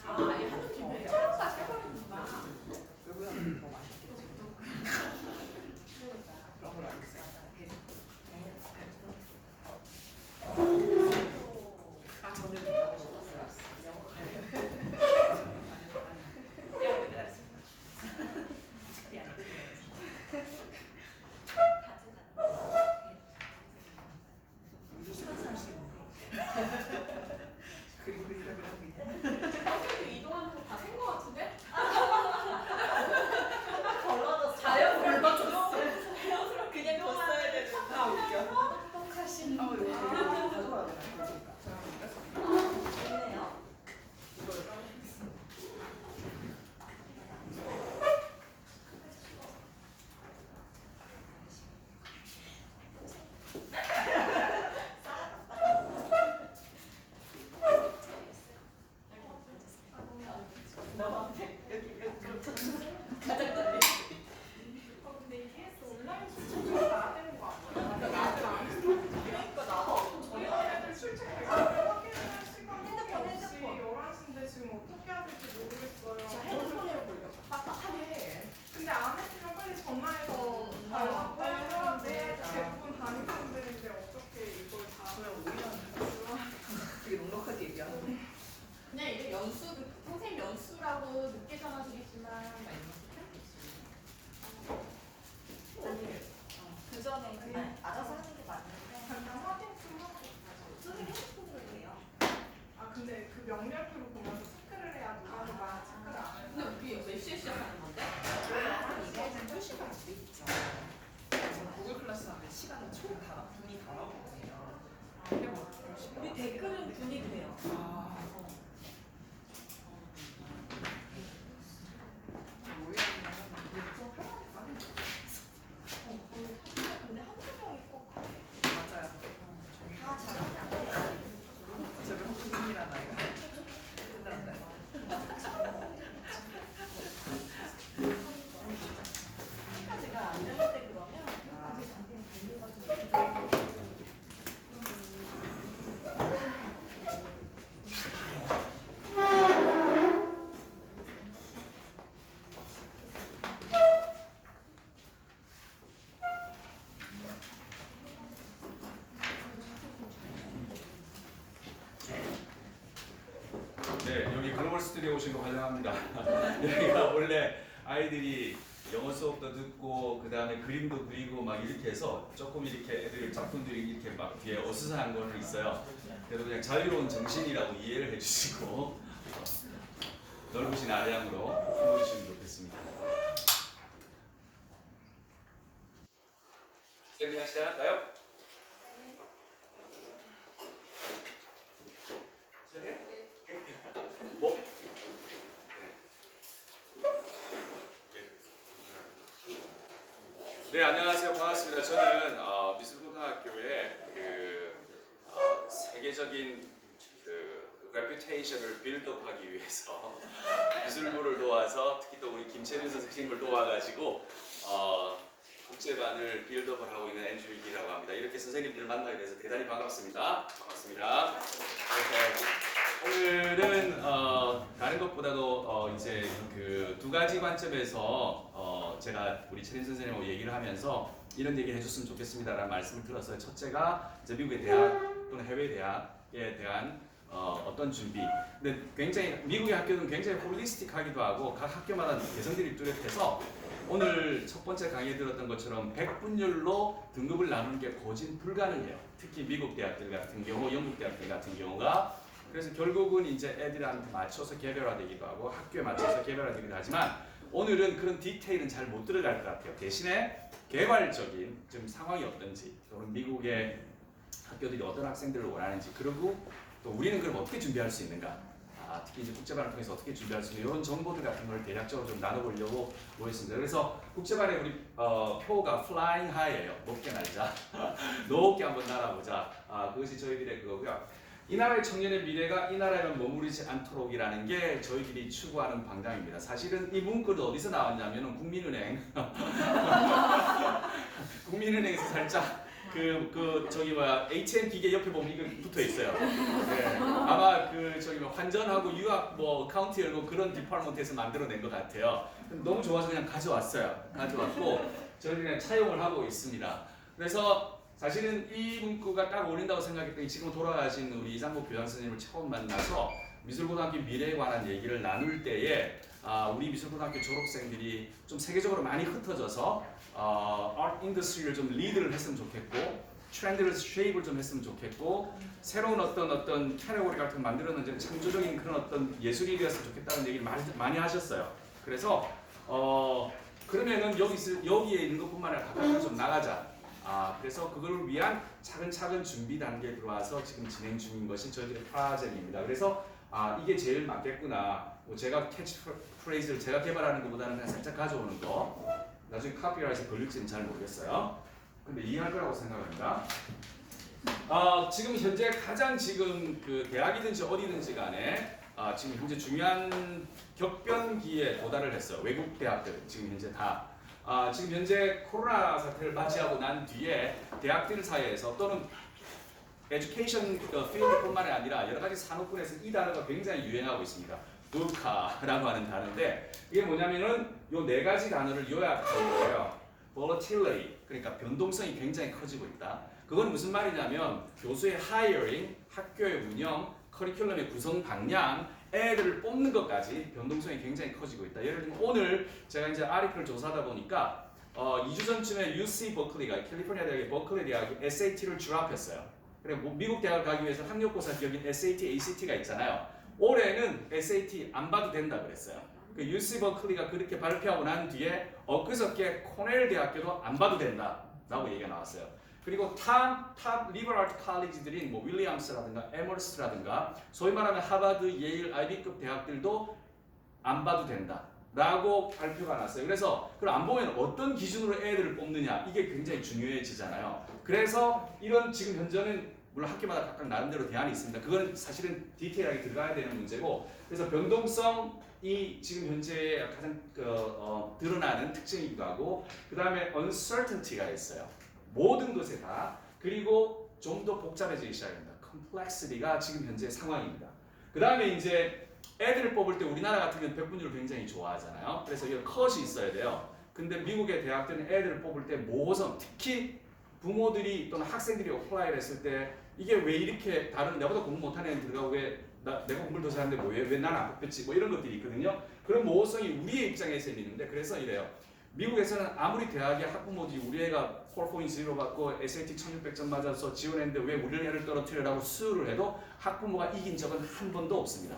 아니 한쪽 집에 철학까지 해버리는구나. 외국에는 더 맛있겠지. 그런 걸 알고 있어요. 아, 저는 영어 썼어요. 영어 기다렸습니다. 특별히 안 우리 시간 사시는데. 그리고 그리라고 하고 있네. 선생님 이동하는 거 다 센 거 같은데? 걸러졌어. 자연스럽게 자연스럽게 그냥 뒀어야 되는. 아, 웃겨. 똑똑하신. 아, 이거 가져가야 되나? 그러니까. 잠깐만, 좋네요. 이걸 까먹었어. 너한테 여기 근데 ES 온라인 출첵 나야 되는 거 아니야? 나 아직 안 했어. 그러니까 나도 저희 애들 출첵 확인할 시간 핸드폰. 11시인데 지금 어떻게 해야 될지 모르겠어요. 저 핸드폰으로 보려고. 빡빡하게. 근데 안 했으면 빨리 전화해서 달라고 했는데 대부분 다니는 분들인데 어떻게 이걸 다 그냥 오히려 되게 넉넉하게 얘기하는 거. 그냥 이제 연수 선생님 연수라고 늦게 전화드리지만 막 이런 거 그 전에 그냥 알아서 하는 게 맞는데. 잠깐 확인 좀 하고. 선생님 핸드폰으로 해요. 아 근데 그 명렬표로 보면서 체크를 해야 누가 체크를 안 해요. 근데 우리 몇 시에 시작하는 건데? 이거는 표시가 안 돼 있죠. 구글 클래스 하면 시간은 총 다, 분이 다 나오거든요. 근데 뭐 표시가 우리 댓글은 분이 돼요. 아, 근데 한두 명이 꼭 맞아요. 다 잘하는데. 저를 혹시이라는 아이가 끝났나요? 까지가 안 될 때 그러면 아직 단계는 단계가 좀 네, 여기 글로벌 스튜디오 오신 거 환영합니다. 여기가 원래 아이들이 영어 수업도 듣고 그 다음에 그림도 그리고 막 이렇게 해서 조금 이렇게 애들 작품들이 이렇게 막 뒤에 어수선한 거는 있어요. 그래도 그냥 자유로운 정신이라고 이해를 해주시고 넓으신 아량으로 품어주시면 좋겠습니다. 세미나 시작할까요? 뭐? 네, 안녕하세요. 반갑습니다. 저는 미술고등학교의 세계적인 레퓨테이션을 빌드업하기 위해서 미술부를 도와서 특히 또 우리 김채민 선생님을 도와가지고 국제반을 빌드업을 하고 있는 앤드류기라고 합니다. 이렇게 선생님들을 만나게 돼서 대단히 반갑습니다. 반갑습니다. 오늘은 다른 것보다도 이제 그 두 가지 관점에서 제가 우리 채린 선생님하고 얘기를 하면서 이런 얘기를 해줬으면 좋겠습니다라는 말씀을 들었어요. 첫째가 이제 미국의 대학 또는 해외 대학에 대한 어떤 준비. 근데 굉장히 미국의 학교는 굉장히 홀리스틱하기도 하고 각 학교마다 개성들이 뚜렷해서 오늘 첫 번째 강의에 들었던 것처럼 100분율로 등급을 나누는 게 거진 불가능해요. 특히 미국 대학들 같은 경우, 영국 대학들 같은 경우가. 그래서 결국은 이제 애들한테 맞춰서 개별화되기도 하고 학교에 맞춰서 개별화되기도 하지만 오늘은 그런 디테일은 잘 못 들어갈 것 같아요. 대신에 개괄적인 좀 상황이 어떤지 또는 미국의 학교들이 어떤 학생들을 원하는지 그리고 또 우리는 그럼 어떻게 준비할 수 있는가 특히 이제 국제반을 통해서 어떻게 준비할 수 있는 이런 정보들 같은 걸 대략적으로 좀 나눠보려고 모였습니다. 그래서 국제반에 우리 표가 flying high예요. 높게 날자. 높게 한번 날아보자. 그것이 저희들의 그거고요. 이 나라의 청년의 미래가 이 나라에만 머무르지 않도록이라는 게 저희들이 추구하는 방향입니다. 사실은 이 문구는 어디서 나왔냐면은 국민은행 국민은행에서 살짝 저기 뭐야 ATM 기계 옆에 보면 이거 붙어 있어요. 네. 아마 저기 뭐 환전하고 유학 뭐 카운트 열고 그런 디파트먼트에서 만들어낸 것 같아요. 너무 좋아서 그냥 가져왔어요. 가져왔고 저는 그냥 차용을 하고 있습니다. 그래서 사실은 이 문구가 딱 어울린다고 생각했더니 지금 돌아가신 우리 이상복 교장 선생님을 처음 만나서 미술고등학교 미래에 관한 얘기를 나눌 때에 우리 미술고등학교 졸업생들이 좀 세계적으로 많이 흩어져서 아트 인더스트리를 좀 리드를 했으면 좋겠고 트렌드를 쉐입을 좀 했으면 좋겠고 새로운 어떤 캐테고리 같은 거 만들었는지 창조적인 그런 어떤 예술이 되었으면 좋겠다는 얘기를 많이 하셨어요. 그래서 그러면은 여기에 있는 것뿐만 아니라 바깥으로 좀 나가자. 그래서 그걸 위한 차근차근 준비 단계에 들어와서 지금 진행 중인 것이 저희들의 프로젝트입니다. 그래서 이게 제일 맞겠구나. 제가 캐치프레이즈를 제가 개발하는 것보다는 그냥 살짝 가져오는 거. 나중에 카피라이트에 걸릴지는 잘 모르겠어요. 근데 이해할 거라고 생각합니다. 지금 현재 가장 지금 그 대학이든지 어디든지 간에 지금 현재 중요한 격변기에 도달을 했어요. 외국 대학들 지금 현재 다. 지금 현재 코로나 사태를 맞이하고 난 뒤에 대학들 사이에서 또는 에듀케이션 필드뿐만 아니라 여러 가지 산업군에서 이 단어가 굉장히 유행하고 있습니다. VUCA라고 하는 단어인데 이게 뭐냐면은 요 네 가지 단어를 요약한 거예요. Volatility, 그러니까 변동성이 굉장히 커지고 있다. 그건 무슨 말이냐면 교수의 hiring, 학교의 운영, 커리큘럼의 구성 방향, 애들을 뽑는 것까지 변동성이 굉장히 커지고 있다. 예를 들면 오늘 제가 이제 아리클을 조사하다 보니까 2주 전쯤에 UC 버클리가 캘리포니아 대학의 버클리 대학이 SAT를 줄합했어요. 그래 미국 대학을 가기 위해서 학력고사 기억인 SAT, ACT가 있잖아요. 올해는 SAT 안 봐도 된다 그랬어요. 그 UC 버클리가 그렇게 발표하고 난 뒤에 엊그저께 코넬 대학교도 안 봐도 된다라고 얘기가 나왔어요. 그리고 탑 리버럴 아트 칼리지들인 뭐 윌리엄스라든가 에머스라든가 소위 말하면 하버드, 예일, 아이비급 대학들도 안 봐도 된다라고 발표가 났어요. 그래서 그걸 안 보면 어떤 기준으로 애들을 뽑느냐 이게 굉장히 중요해지잖아요. 그래서 이런 지금 현재는 물론 학교마다 각각 나름대로 대안이 있습니다. 그거는 사실은 디테일하게 들어가야 되는 문제고 그래서 변동성이 지금 현재 가장 드러나는 특징이기도 하고 그 다음에 uncertainty가 있어요. 모든 것에 다. 그리고 좀 더 복잡해지기 시작합니다. complexity가 지금 현재 상황입니다. 그 다음에 이제 애들을 뽑을 때 우리나라 같은 경우는 백분율을 굉장히 좋아하잖아요. 그래서 이런 컷이 있어야 돼요. 근데 미국의 대학들은 애들을 뽑을 때 모호성, 특히 부모들이 또는 학생들이 어플라이를 했을 때 이게 왜 이렇게 다른 나보다 공부 못하는 애들 들어가고 왜 내가 공부를 더 잘하는데 왜 나는 안 뽑혔지 뭐 이런 것들이 있거든요. 그런 모호성이 우리의 입장에서 있는데 그래서 이래요. 미국에서는 아무리 대학의 학부모들이 우리 애가 4.0 받고 SAT 1600점 맞아서 지원했는데 왜 우리 애를 떨어뜨려라고 수요를 해도 학부모가 이긴 적은 한 번도 없습니다.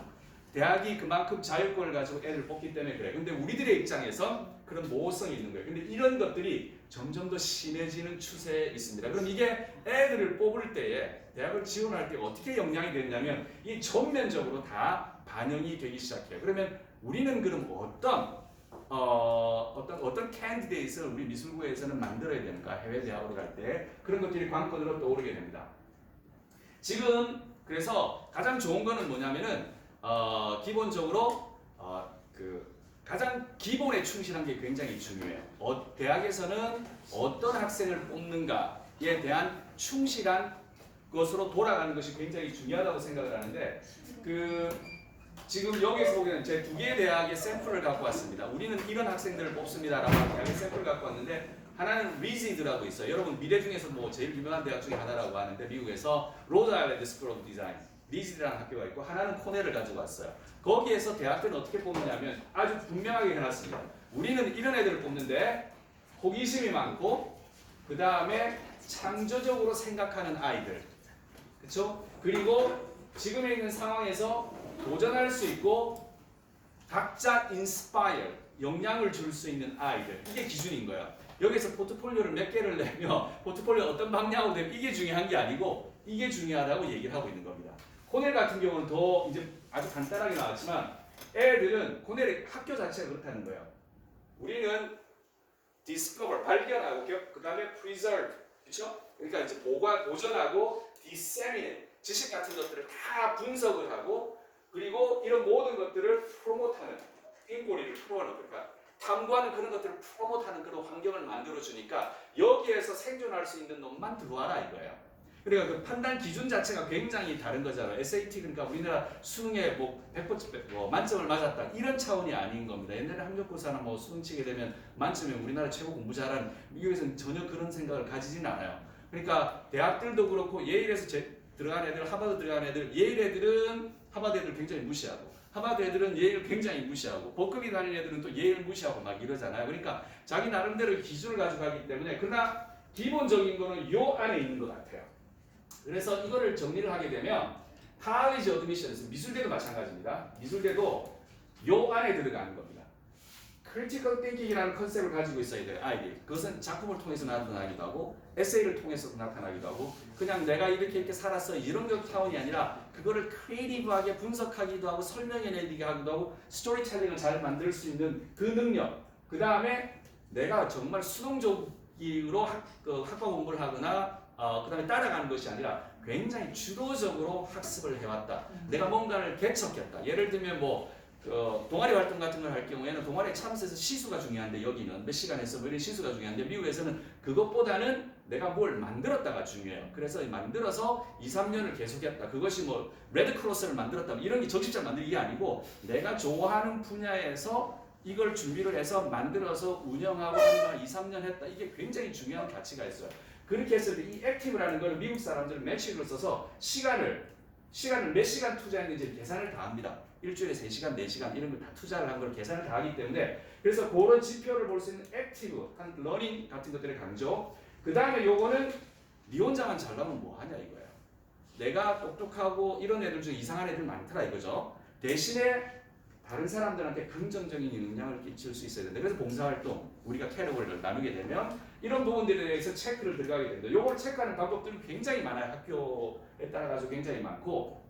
대학이 그만큼 자율권을 가지고 애를 뽑기 때문에 그래. 근데 우리들의 입장에선 그런 모호성이 있는 거예요. 근데 이런 것들이 점점 더 심해지는 추세에 있습니다. 그럼 이게 애들을 뽑을 때에 대학을 지원할 때 어떻게 영향이 되냐면 이 전면적으로 다 반영이 되기 시작해요. 그러면 우리는 그럼 어떤 캔디데이트를 우리 미술부에서는 만들어야 되는가 해외 대학으로 갈 때 그런 것들이 관건으로 떠오르게 됩니다. 지금 그래서 가장 좋은 거는 뭐냐면은 기본적으로 가장 기본에 충실한 게 굉장히 중요해요. 대학에서는 어떤 학생을 뽑는가에 대한 충실한 것으로 돌아가는 것이 굉장히 중요하다고 생각을 하는데 지금 여기서 보기에는 제 두 개의 대학의 샘플을 갖고 왔습니다. 우리는 이런 학생들을 뽑습니다라고 대학의 샘플을 갖고 왔는데 하나는 리지드라고 있어요. 여러분 미대 중에서 뭐 제일 유명한 대학 중에 하나라고 하는데 미국에서 로드 아일랜드 스쿨 오브 디자인 리지드라는 학교가 있고 하나는 코넬을 가지고 왔어요. 거기에서 대학들은 어떻게 뽑느냐면 아주 분명하게 해놨습니다. 우리는 이런 애들을 뽑는데 호기심이 많고 그 다음에 창조적으로 생각하는 아이들, 그렇죠? 그리고 지금에 있는 상황에서 도전할 수 있고 각자 인스파이어, 영향을 줄 수 있는 아이들, 이게 기준인 거예요. 여기서 포트폴리오를 몇 개를 내며 포트폴리오 어떤 방향으로 되면 이게 중요한 게 아니고 이게 중요하다고 얘기를 하고 있는 겁니다. 코넬 같은 경우는 더 이제 아주 간단하게 나왔지만 애들은 코넬의 학교 자체가 그렇다는 거예요. 우리는 discover, 발견하고 그 다음에 preserve, 그렇죠? 그러니까 이제 보존하고 disseminate, 지식 같은 것들을 다 분석을 하고 그리고 이런 모든 것들을 프로모트하는 띵꼬리를 풀어놓는 그러니까 탐구하는 그런 것들을 프로모트하는 그런 환경을 만들어주니까 여기에서 생존할 수 있는 놈만 들어와라 이거예요. 그러니까 그 판단 기준 자체가 굉장히 다른 거잖아요. SAT 그러니까 우리나라 수능에 뭐 100% 뭐 만점을 맞았다 이런 차원이 아닌 겁니다. 옛날에 학력고사나 뭐 수능 치게 되면 만점이면 우리나라 최고 공부 잘하는 미국에서는 전혀 그런 생각을 가지지는 않아요. 그러니까 대학들도 그렇고 예일에서 들어간 애들, 하버드 들어간 애들, 예일 애들은 하버드 애들 굉장히 무시하고 하버드 애들은 예일 굉장히 무시하고 버클리 다니는 애들은 또 예일 무시하고 막 이러잖아요. 그러니까 자기 나름대로 기준을 가져가기 때문에 그러나 기본적인 거는 요 안에 있는 것 같아요. 그래서 이거를 정리를 하게 되면 college admissions, 미술대도 마찬가지입니다. 미술대도 요 안에 들어가는 겁니다. critical thinking이라는 컨셉을 가지고 있어야 돼요. 아이들이. 그것은 작품을 통해서 나타나기도 하고 에세이를 통해서 나타나기도 하고 그냥 내가 이렇게 살았어 이런 것 차원이 아니라 그거를 크리에이티브하게 분석하기도 하고 설명해내기도 하고 스토리텔링을 잘 만들 수 있는 그 능력. 그 다음에 내가 정말 수동적으로 학과 공부를 하거나 그 다음에 따라가는 것이 아니라 굉장히 주도적으로 학습을 해왔다. 내가 뭔가를 개척했다. 예를 들면 뭐 동아리 활동 같은 걸 할 경우에는 동아리에 참석해서 시수가 중요한데 여기는 몇 시간 했어 뭐 이런 시수가 중요한데 미국에서는 그것보다는 내가 뭘 만들었다가 중요해요. 그래서 만들어서 2, 3년을 계속했다. 그것이 뭐 레드크로스를 만들었다. 이런 게 적십자 만들기 아니고 내가 좋아하는 분야에서 이걸 준비를 해서 만들어서 운영하고 한 2, 3년 했다. 이게 굉장히 중요한 가치가 있어요. 그렇게 했을 때 이 액티브라는 걸 미국 사람들은 매치를 써서 시간을 몇 시간 투자했는지 계산을 다 합니다. 일주일에 3시간, 4시간 이런 걸 다 투자를 한 걸 계산을 다 하기 때문에 그래서 그런 지표를 볼 수 있는 액티브, 한 러닝 같은 것들의 강조. 그 다음에 요거는 니 혼자만 잘나면 뭐 하냐 이거예요. 내가 똑똑하고 이런 애들 중에 이상한 애들 많더라 이거죠. 대신에 다른 사람들한테 긍정적인 영향을 끼칠 수 있어야 된다. 그래서 봉사활동, 우리가 캐러고리를 나누게 되면 이런 부분들에 대해서 체크를 들어가게 됩니다. 요걸 체크하는 방법들은 굉장히 많아요. 학교에 따라가지고 굉장히 많고.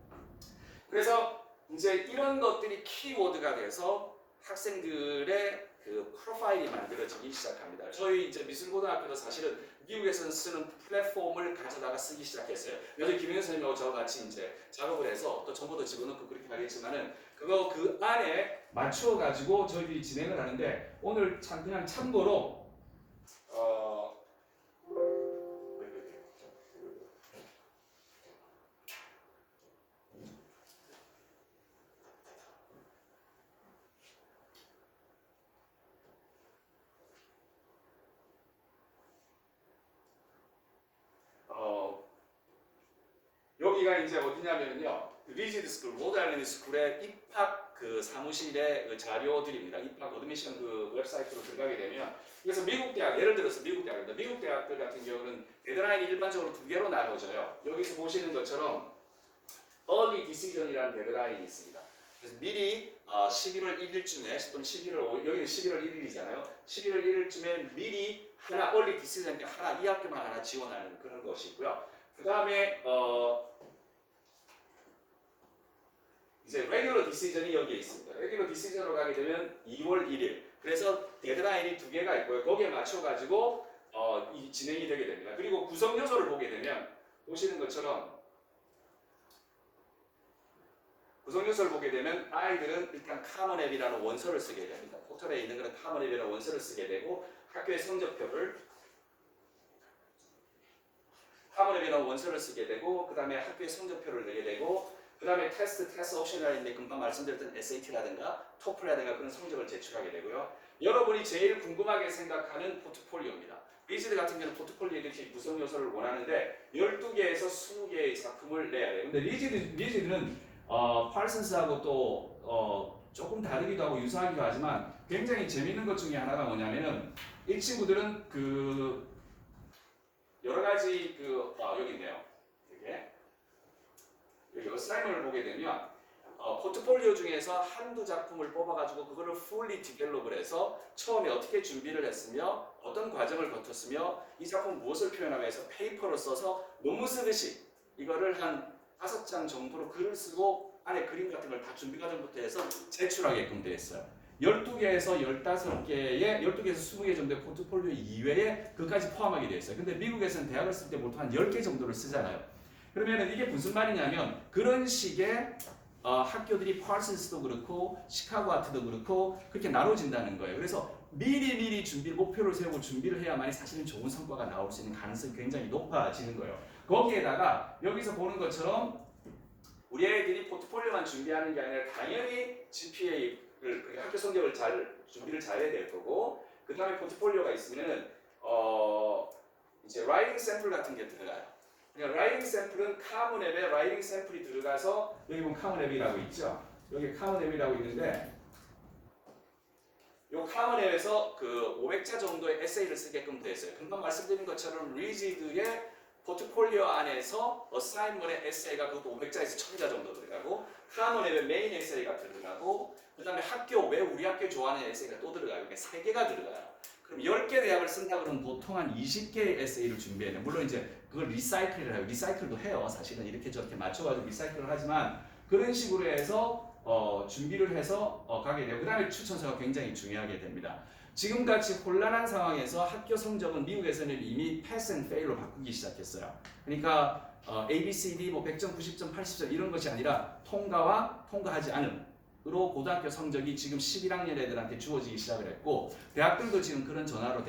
그래서 이제 이런 것들이 키워드가 돼서 학생들의 그 프로파일이 만들어지기 시작합니다. 저희 이제 미술고등학교도 사실은 미국에서는 쓰는 플랫폼을 가져다가 쓰기 시작했어요. 그래서 김영현 선생님하고 저와 같이 이제 작업을 해서 또 정보도 집어넣고 그렇게 하겠지만은 그거 그 안에 맞추어 가지고 저희들이 진행을 하는데 오늘 그냥 참고로 여기가 이제 어디냐면요. 리지드 스쿨, 로드아일랜드 스쿨의 입학 그 사무실의 그 자료들입니다. 입학 어드미션 그 웹사이트로 들어가게 되면 그래서 미국 대학, 예를 들어서 미국 대학입니다. 미국 대학들 같은 경우는 데드라인이 일반적으로 2개로 나눠져요. 여기서 보시는 것처럼 early decision이라는 데드라인이 있습니다. 그래서 미리 11월 1일쯤에 또는 11월 여기는 11월 1일이잖아요. 11월 1일쯤에 미리 하나 early decision 하나 이 학교만 하나 지원하는 그런 것이 있고요. 그 다음에 이제 regular decision이 여기에 있습니다. regular decision으로 가게 되면 2월 1일. 그래서 데드라인이 2개가 있고요. 거기에 맞춰가지고 이 진행이 되게 됩니다. 그리고 구성 요소를 보게 되면 보시는 것처럼 구성 요소를 보게 되면 아이들은 일단 common app이라는 원서를 쓰게 됩니다. 포털에 있는 그런 common app이라는 원서를 쓰게 되고 학교의 성적표를 common app이라는 원서를 쓰게 되고 그 다음에 학교의 성적표를 내게 되고 그 다음에 테스트 옵션이라는데 금방 말씀드렸던 SAT라든가 토플이라든가 그런 성적을 제출하게 되고요. 여러분이 제일 궁금하게 생각하는 포트폴리오입니다. 리지드 같은 경우는 포트폴리오에 이렇게 구성 요소를 원하는데 12개에서 20개의 작품을 내야 돼요. 근데 리지드는 팔슨스하고 또 조금 다르기도 하고 유사하기도 하지만 굉장히 재밌는 것 중에 하나가 뭐냐면은 이 친구들은 그 여러 가지 여기 있네요. 여기 어사이먼을 보게 되면 포트폴리오 중에서 한두 작품을 뽑아가지고 그거를 fully develop을 해서 처음에 어떻게 준비를 했으며 어떤 과정을 거쳤으며 이 작품 무엇을 표현하기 위해서 페이퍼를 써서 논문 쓰듯이 이거를 한 5장 정도로 글을 쓰고 안에 그림 같은 걸 다 준비 과정부터 해서 제출하게끔 되어 있어요. 12개에서 15개의 12개에서 20개 정도의 포트폴리오 이외에 그까지 포함하게 되어 있어요. 근데 미국에서는 대학을 쓸 때 보통 한 10개 정도를 쓰잖아요. 그러면 이게 무슨 말이냐면 그런 식의 학교들이 파슨스도 그렇고 시카고 아트도 그렇고 그렇게 나눠진다는 거예요. 그래서 미리 목표를 세우고 준비를 해야만이 사실은 좋은 성과가 나올 수 있는 가능성이 굉장히 높아지는 거예요. 거기에다가 여기서 보는 것처럼 우리 애들이 포트폴리오만 준비하는 게 아니라 당연히 GPA를 학교 성적을 준비를 잘해야 될 거고 그 다음에 포트폴리오가 있으면은 이제 라이팅 샘플 같은 게 들어가요. 그러니까 라이팅 샘플은 카먼 앱에 라이팅 샘플이 들어가서 여기 보면 카먼 앱이라고 있죠. 여기 카먼 앱이라고 있는데 이 카먼 앱에서 그 500자 정도의 에세이를 쓰게끔 돼 있어요. 금방 말씀드린 것처럼 리지드의 포트폴리오 안에서 어사인먼의 에세이가 그것도 500자에서 1000자 정도 들어가고 카먼 앱의 메인 에세이가 들어가고 그 다음에 왜 우리 학교 좋아하는 에세이가 또 들어가요. 그러니까 3개가 들어가요. 그럼 10개 대학을 쓴다 그러면 보통 한 20개의 에세이를 준비해야 돼요. 물론 이제 그걸 리사이클을 해요. 리사이클도 해요. 사실은 이렇게 저렇게 맞춰가지고 리사이클을 하지만 그런 식으로 해서 준비를 해서 가게 되고 그 다음에 추천서가 굉장히 중요하게 됩니다. 지금같이 혼란한 상황에서 학교 성적은 미국에서는 이미 패스 앤 페일로 바꾸기 시작했어요. 그러니까 A, B, C, D, 100점, 90점, 80점 이런 것이 아니라 통과와 통과하지 않음으로 고등학교 성적이 지금 11학년 애들한테 주어지기 시작을 했고 대학들도 지금 그런 전화로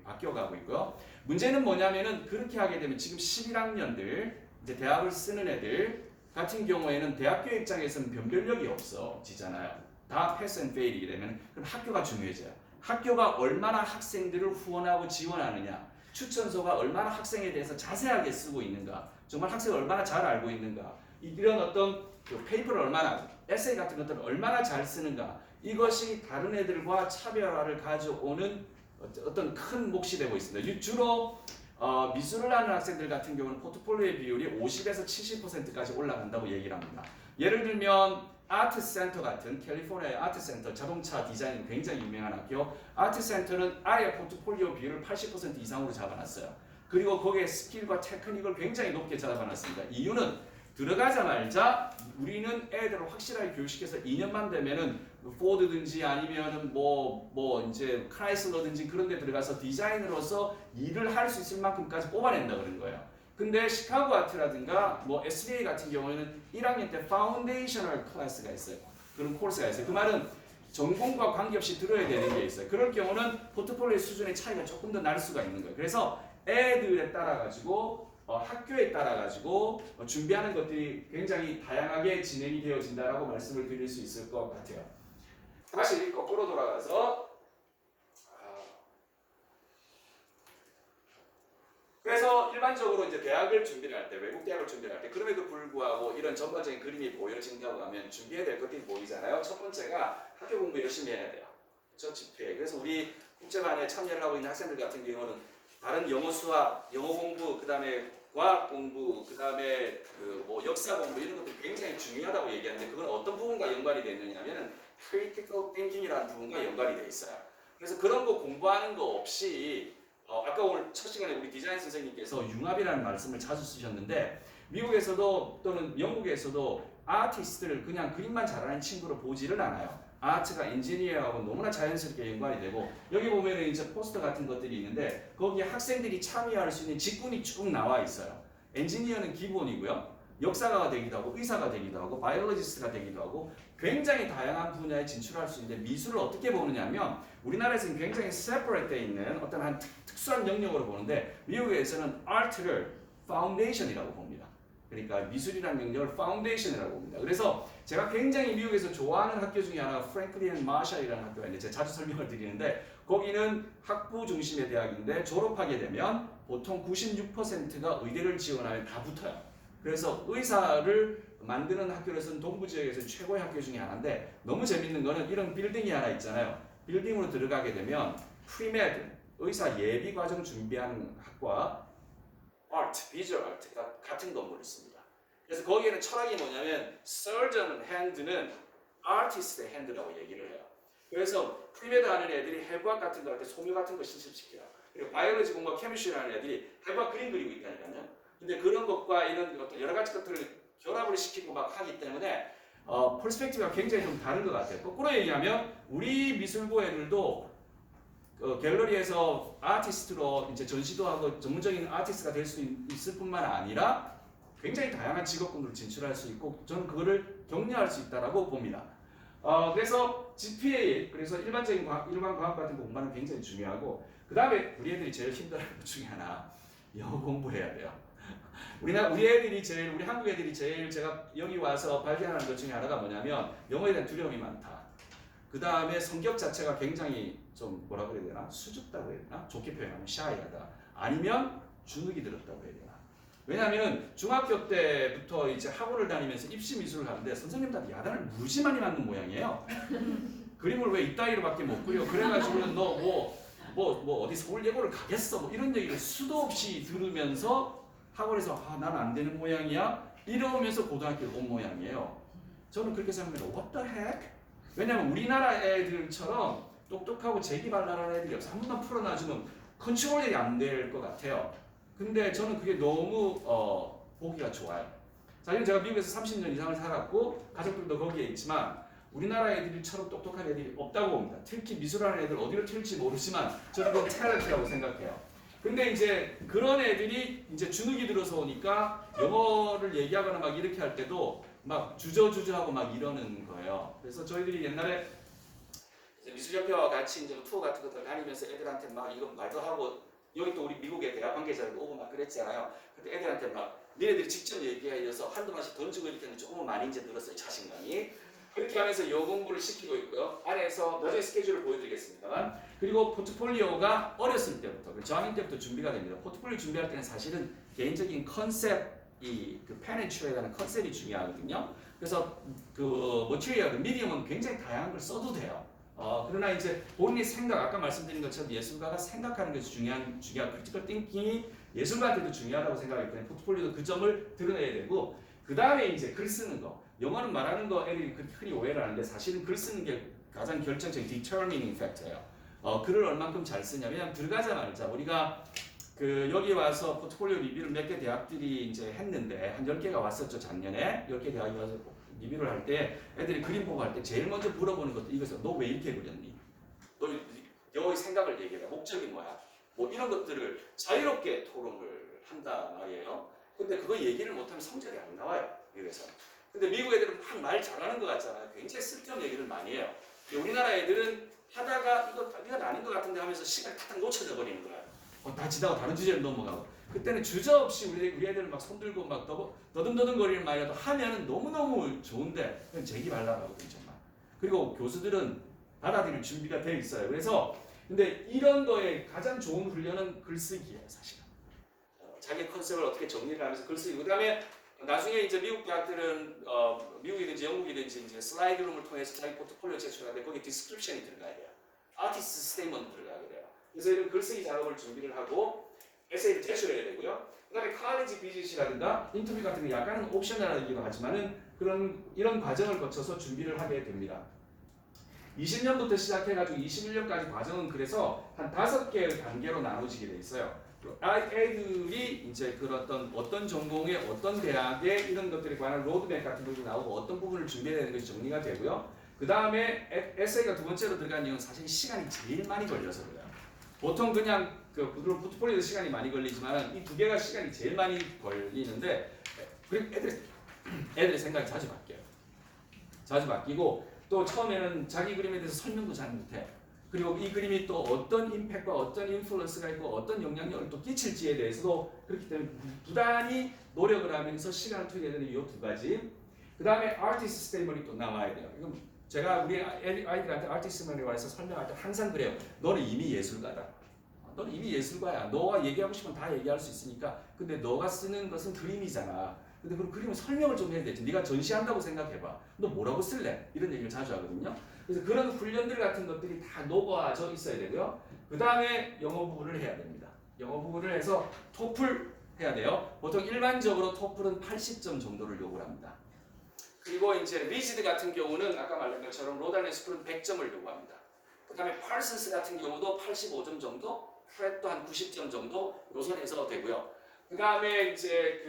바뀌어가고 있고요. 문제는 뭐냐면은 그렇게 하게 되면 지금 11학년들 이제 대학을 쓰는 애들 같은 경우에는 대학교 입장에서는 변별력이 없어지잖아요. 다 패스 앤 페일이게 되면 그럼 학교가 중요해져요. 학교가 얼마나 학생들을 후원하고 지원하느냐, 추천서가 얼마나 학생에 대해서 자세하게 쓰고 있는가, 정말 학생을 얼마나 잘 알고 있는가, 이런 어떤 그 페이퍼를 얼마나, 에세이 같은 것들을 얼마나 잘 쓰는가, 이것이 다른 애들과 차별화를 가져오는 어떤 큰 몫이 되고 있습니다. 주로 미술을 하는 학생들 같은 경우는 포트폴리오의 비율이 50에서 70%까지 올라간다고 얘기를 합니다. 예를 들면 아트 센터 같은 캘리포니아의 아트 센터 자동차 디자인 굉장히 유명한 학교 아트 센터는 아예 포트폴리오 비율을 80% 이상으로 잡아놨어요. 그리고 거기에 스킬과 테크닉을 굉장히 높게 잡아놨습니다. 이유는 들어가자마자 우리는 애들을 확실하게 교육시켜서 2년만 되면은 포드든지 아니면은 이제 크라이슬러든지 그런 데 들어가서 디자이너로서 일을 할 수 있을 만큼까지 뽑아낸다 그런 거예요. 근데 시카고 아트라든가 SBA 같은 경우에는 1학년 때 파운데이셔널 클래스가 있어요. 그런 코र्스가 있어요. 그 말은 전공과 관계없이 들어야 되는 게 있어요. 그럴 경우는 포트폴리오 수준의 차이가 조금 더 날 수가 있는 거예요. 그래서 애들에 따라 가지고 학교에 따라 가지고 준비하는 것들이 굉장히 다양하게 진행이 되어진다라고 말씀을 드릴 수 있을 것 같아요. 다시 거꾸로 돌아가서 그래서 일반적으로 이제 대학을 준비를 할 때, 외국 대학을 준비를 할 때 그럼에도 불구하고 이런 전반적인 그림이 보여진다고 하면 준비해야 될 것들이 보이잖아요. 첫 번째가 학교 공부 열심히 해야 돼요. 저 집회. 그래서 우리 국제반에 참여를 하고 있는 학생들 같은 경우는 다른 영어, 수학, 영어 공부, 그 다음에 과학 공부, 그 다음에 역사 공부 이런 것들이 굉장히 중요하다고 얘기하는데 그건 어떤 부분과 연관이 되어 있느냐면 critical thinking이라는 부분과 연관이 되어 있어요. 그래서 그런 거 공부하는 거 없이 아까 오늘 첫 시간에 우리 디자인 선생님께서 융합이라는 말씀을 자주 쓰셨는데 미국에서도 또는 영국에서도 아티스트를 그냥 그림만 잘하는 친구로 보지를 않아요. 아트가 엔지니어하고 너무나 자연스럽게 연관이 되고 여기 보면은 이제 포스터 같은 것들이 있는데 거기에 학생들이 참여할 수 있는 직군이 쭉 나와 있어요. 엔지니어는 기본이고요. 역사가가 되기도 하고 의사가 되기도 하고 바이올로지스트가 되기도 하고 굉장히 다양한 분야에 진출할 수 있는데 미술을 어떻게 보느냐면 우리나라에서는 굉장히 separate 되어 있는 어떤 한 특수한 영역으로 보는데 미국에서는 아트를 파운데이션이라고 봅니다. 그러니까 미술이라는 영역을 파운데이션이라고 봅니다. 그래서 제가 굉장히 미국에서 좋아하는 학교 중에 하나가 프랭클린 마샬이라는 학교가 있는데 제가 자주 설명을 드리는데 거기는 학부 중심의 대학인데 졸업하게 되면 보통 96%가 의대를 지원하면 다 붙어요. 그래서 의사를 만드는 학교로서는 동부 지역에서 최고의 학교 중에 하나인데 너무 재밌는 거는 이런 빌딩이 하나 있잖아요. 빌딩으로 들어가게 되면 프리메드, 의사 예비 과정 준비하는 학과 아트, 비주얼 아트가 같은 건물을 씁니다. 그래서 거기에는 철학이 뭐냐면 surgeon hand는 artist의 hand라고 얘기를 해요. 그래서 프리메드 하는 애들이 해부학 같은 거 할 때 소묘 같은 거 실습시켜요. 그리고 바이올로지 공부와 케미스트리 하는 애들이 해부학 그림 그리고 있다니까요. 근데 그런 것과 이런 어떤 여러 가지 것들을 결합을 시키고 막 하기 때문에 퍼스펙티브가 굉장히 좀 다른 것 같아요. 거꾸로 얘기하면 우리 미술고 애들도 갤러리에서 아티스트로 이제 전시도 하고 전문적인 아티스트가 될 수 있을 뿐만 아니라 굉장히 다양한 직업군으로 진출할 수 있고 저는 그거를 격려할 수 있다라고 봅니다. 그래서 GPA, 그래서 일반 과학 같은 거 공부하는 게 굉장히 중요하고 그 다음에 우리 애들이 제일 힘들어하는 것 중에 하나 영어 공부해야 돼요. 우리 한국 애들이 제일 제가 여기 와서 발견하는 것 중에 하나가 뭐냐면 영어에 대한 두려움이 많다. 그 다음에 성격 자체가 굉장히 좀 뭐라 그래야 되나? 수줍다고 해야 되나? 좋게 표현하면 샤이하다. 아니면 주눅이 들었다고 해야 되나? 왜냐하면 중학교 때부터 이제 학원을 다니면서 입시 미술을 하는데 선생님들한테 야단을 무지 많이 맞는 모양이에요. 그림을 왜 이따위로밖에 못 그려? 그래가지고는 너 뭐 어디 서울 예고를 가겠어? 뭐 이런 얘기를 수도 없이 들으면서 학원에서 난 안 되는 모양이야? 이러면서 고등학교에 온 모양이에요. 저는 그렇게 생각합니다. What the heck? 왜냐면 우리나라 애들처럼 똑똑하고 재기발랄한 애들이 없어. 한 번만 풀어놔주면 컨트롤이 안 될 것 같아요. 근데 저는 그게 너무 보기가 좋아요. 사실은 제가 미국에서 30년 이상을 살았고 가족들도 거기에 있지만 우리나라 애들처럼 똑똑한 애들이 없다고 봅니다. 특히 미술하는 애들 어디로 튈지 모르지만 저는 그건 탤런트라고 생각해요. 근데 이제 그런 애들이 이제 주눅이 들어서 오니까 영어를 얘기하거나 막 이렇게 할 때도 막 주저하고 막 이러는 거예요. 그래서 저희들이 옛날에 미술협회와 같이 이제 투어 같은 것들 다니면서 애들한테 막 이거 말도 하고 여기 또 우리 미국의 대학 관계자들도 오고 막 그랬잖아요. 근데 애들한테 막 니네들이 직접 얘기해서 한두 마씩 던지고 이렇게 조금은 많이 이제 늘었어요. 자신감이. 그렇게 하면서 요 공부를 시키고 있고요. 안에서 나중에 스케줄을 보여드리겠습니다만 그리고 포트폴리오가 어렸을 때부터 저학년 때부터 준비가 됩니다. 포트폴리오 준비할 때는 사실은 개인적인 컨셉이 그 페네츄에 대한 컨셉이 중요하거든요. 그래서 그 머티리얼, 미디엄은 굉장히 다양한 걸 써도 돼요. 그러나 이제 본인의 생각, 아까 말씀드린 것처럼 예술가가 생각하는 것이 중요한 크리티컬 띵킹이 예술가한테도 중요하다고 생각하기 때문에 포트폴리오도 그 점을 드러내야 되고 그 다음에 이제 글 쓰는 거. 영어는 말하는 거 애들이 그렇게 흔히 오해를 하는데 사실은 글 쓰는 게 가장 결정적인 determining factor예요. 글을 얼만큼 잘 쓰냐. 왜냐면 들어가자마자 우리가 그 여기 와서 포트폴리오 리뷰를 몇 개 대학들이 이제 했는데 한 10개가 왔었죠. 작년에 10개 대학이 와서 리뷰를 할 때 애들이 그림 보고 할 때 제일 먼저 물어보는 것도 이거죠. 너 왜 이렇게 그렸니? 너의 생각을 얘기해라. 목적이 뭐야? 뭐 이런 것들을 자유롭게 토론을 한단 말이에요. 근데 그거 얘기를 못하면 성적이 안 나와요. 미국에서. 근데 미국 애들은 막 말 잘하는 것 같잖아요. 굉장히 쓸데없는 얘기를 많이 해요. 우리나라 애들은 하다가 이건 아닌 것 같은데 하면서 시간이 탁 놓쳐져 버리는 거야. 다 지나고 다른 주제로 넘어가고. 그때는 주저없이 우리 애들은 막 손들고 막 더듬더듬거리는 말이라도 하면은 너무너무 좋은데 그냥 재기발랄하거든요 정말. 그리고 교수들은 받아들일 준비가 돼 있어요. 그래서 근데 이런 거에 가장 좋은 훈련은 글쓰기예요 사실은. 자기 컨셉을 어떻게 정리를 하면서 글쓰기. 그다음에 나중에 이제 미국 대학들은 미국이든지 영국이든지 이제 슬라이드룸을 통해서 자기 포트폴리오 제출하는데 거기에 디스크립션이 들어가야 돼요. 아티스트 스테이먼트 들어가야 돼요. 그래서 이런 글쓰기 작업을 준비를 하고 에세이를 제출해야 되고요. 그다음에 college 비즈니스라든가 인터뷰 같은 게 약간은 옵셔널하기도 하지만은 이런 과정을 거쳐서 준비를 하게 됩니다. 20년부터 시작해가지고 21년까지 과정은 그래서 한 5개의 단계로 나눠지게 돼 있어요. 애들이 이제 어떤 전공에 어떤 대학에 이런 것들에 관한 로드맵 같은 것이 나오고 어떤 부분을 준비해야 되는 것이 정리가 되고요. 그 다음에 에세이가 두 번째로 들어간 이유는 사실 시간이 제일 많이 걸려서 그래요. 보통 그냥 물론 포트폴리오도 시간이 많이 걸리지만 이 두 개가 시간이 제일 많이 걸리는데 그리고 애들의 생각이 자주 바뀌어요. 자주 바뀌고 또 처음에는 자기 그림에 대해서 설명도 잘 못해. 그리고 이 그림이 또 어떤 임팩트와 어떤 인플루언스가 있고 어떤 영향력을 또 끼칠지에 대해서도 그렇기 때문에 부단히 노력을 하면서 시간을 투여해야 되는 이 두 가지. 그 다음에 아티스트 스테이먼이 또 나와야 돼요. 이건 제가 우리 아이들한테 아티스트 스테이먼에 와서 설명할 때 항상 그래요. 너는 이미 예술가다. 너는 이미 예술가야. 너가 얘기하고 싶으면 다 얘기할 수 있으니까. 근데 너가 쓰는 것은 그림이잖아. 근데 그 그림을 설명을 좀 해야 되지. 네가 전시한다고 생각해봐. 너 뭐라고 쓸래? 이런 얘기를 자주 하거든요. 그래서 그런 훈련들 같은 것들이 다 녹아져 있어야 되고요. 그 다음에 영어 부분을 해야 됩니다. 영어 부분을 해서 토플 해야 돼요. 보통 일반적으로 토플은 80점 정도를 요구를 합니다. 그리고 이제 리지드 같은 경우는 아까 말한 것처럼 로달앤 스쿨은 100점을 요구합니다. 그 다음에 파슨스 같은 경우도 85점 정도, 프렛도 한 90점 정도 요선에서 되고요. 그 다음에 이제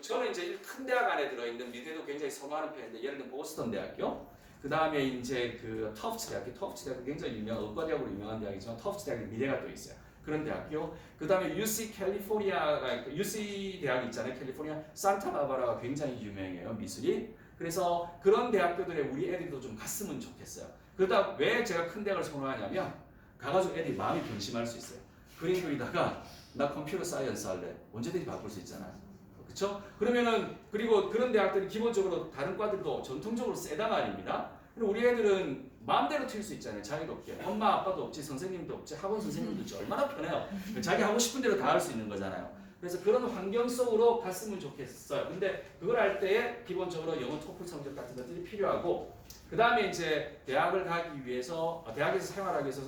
저는 이제 큰 대학 안에 들어있는 미대도 굉장히 선호하는 편인데 예를 들면 보스턴 대학교, 그 다음에 이제 터프트 대학교 굉장히 의과대학으로 유명한 대학이지만 터프트 대학에 미대가 또 있어요. 그런 대학교. 그 다음에 UC 캘리포니아가 UC 대학이 있잖아요. 캘리포니아 산타바바라가 굉장히 유명해요. 미술이. 그래서 그런 대학교들에 우리 애들도 좀 갔으면 좋겠어요. 그러다 왜 제가 큰 대학을 선호하냐면 가가지고 애들이 마음이 변심할 수 있어요. 그림 그리다가 나 컴퓨터 사이언스 할래. 언제든지 바꿀 수 있잖아요. 그렇죠? 그러면은 그리고 그런 대학들이 기본적으로 다른 과들도 전통적으로 세단 말입니다. 그리고 우리 애들은 마음대로 튈 수 있잖아요. 자유롭게. 엄마 아빠도 없지, 선생님도 없지, 학원 선생님도 없지. 얼마나 편해요. 자기 하고 싶은 대로 다 할 수 있는 거잖아요. 그래서 그런 환경 속으로 갔으면 좋겠어요. 근데 그걸 할 때에 기본적으로 영어 토플 성적 같은 것들이 필요하고, 그 다음에 이제 대학을 가기 위해서, 대학에서 생활하기 위해서